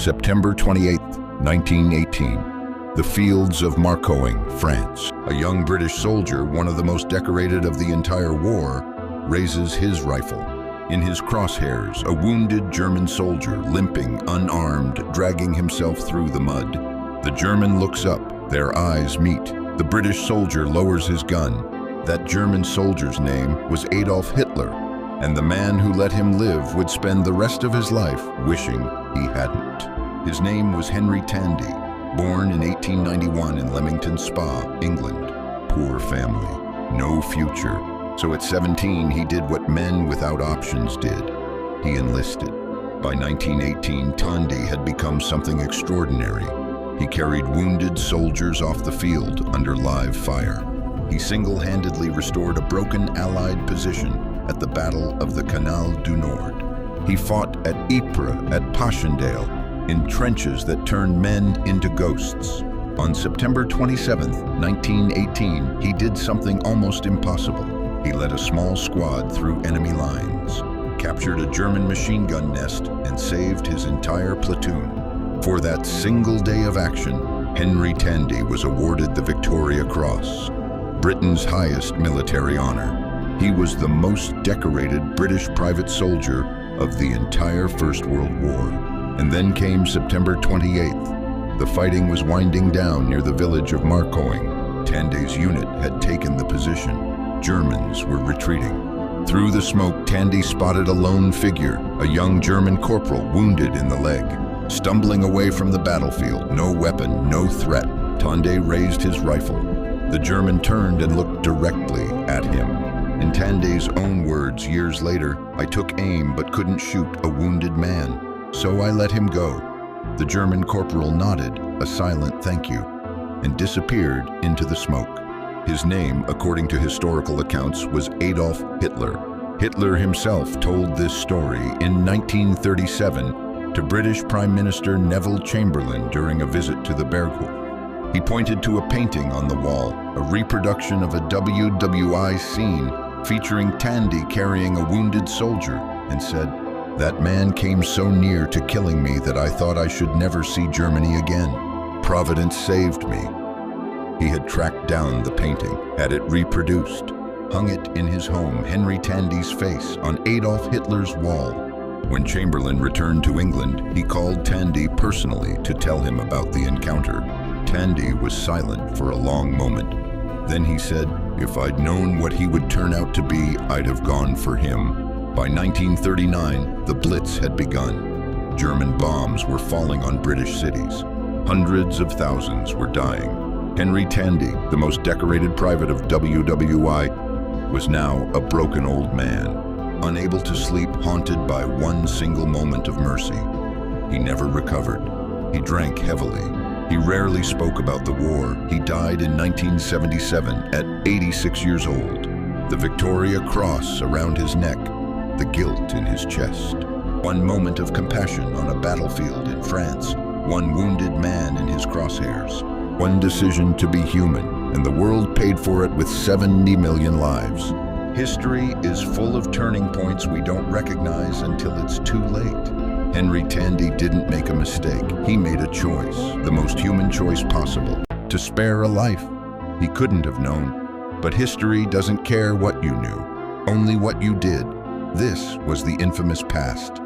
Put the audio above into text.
September 28, 1918. The fields of Marcoing, France. A young British soldier, one of the most decorated of the entire war, raises his rifle. In his crosshairs, a wounded German soldier, limping, unarmed, dragging himself through the mud. The German looks up, their eyes meet. The British soldier lowers his gun. That German soldier's name was Adolf Hitler, and the man who let him live would spend the rest of his life wishing he hadn't. His name was Henry Tandy, born in 1891 in Leamington Spa, England. Poor family, no future. So at 17, he did what men without options did. He enlisted. By 1918, Tandy had become something extraordinary. He carried wounded soldiers off the field under live fire. He single-handedly restored a broken Allied position at the Battle of the Canal du Nord. He fought at Ypres, at Passchendaele, in trenches that turned men into ghosts. On September 27, 1918, he did something almost impossible. He led a small squad through enemy lines, captured a German machine gun nest, and saved his entire platoon. For that single day of action, Henry Tandy was awarded the Victoria Cross, Britain's highest military honor. He was the most decorated British private soldier of the entire First World War. And then came September 28th. The fighting was winding down near the village of Marcoing. Tandy's unit had taken the position. Germans were retreating. Through the smoke, Tandy spotted a lone figure, a young German corporal wounded in the leg. Stumbling away from the battlefield, no weapon, no threat, Tandy raised his rifle. The German turned and looked directly at him. In Tandy's own words years later, "I took aim but couldn't shoot a wounded man, so I let him go." The German corporal nodded a silent thank you and disappeared into the smoke. His name, according to historical accounts, was Adolf Hitler. Hitler himself told this story in 1937 to British Prime Minister Neville Chamberlain during a visit to the Berghof. He pointed to a painting on the wall, a reproduction of a WWI scene featuring Tandy carrying a wounded soldier, and said, "That man came so near to killing me that I thought I should never see Germany again. Providence saved me." He had tracked down the painting, had it reproduced, hung it in his home, Henry Tandy's face, on Adolf Hitler's wall. When Chamberlain returned to England, he called Tandy personally to tell him about the encounter. Tandy was silent for a long moment. Then he said, "If I'd known what he would turn out to be, I'd have gone for him." By 1939, the Blitz had begun. German bombs were falling on British cities. Hundreds of thousands were dying. Henry Tandy, the most decorated private of WWI, was now a broken old man, unable to sleep, haunted by one single moment of mercy. He never recovered. He drank heavily. He rarely spoke about the war. He died in 1977 at 86 years old. The Victoria Cross around his neck, the guilt in his chest. One moment of compassion on a battlefield in France. One wounded man in his crosshairs. One decision to be human, and the world paid for it with 70 million lives. History is full of turning points we don't recognize until it's too late. Henry Tandy didn't make a mistake. He made a choice, the most human choice possible, to spare a life. He couldn't have known. But history doesn't care what you knew, only what you did. This was the infamous past.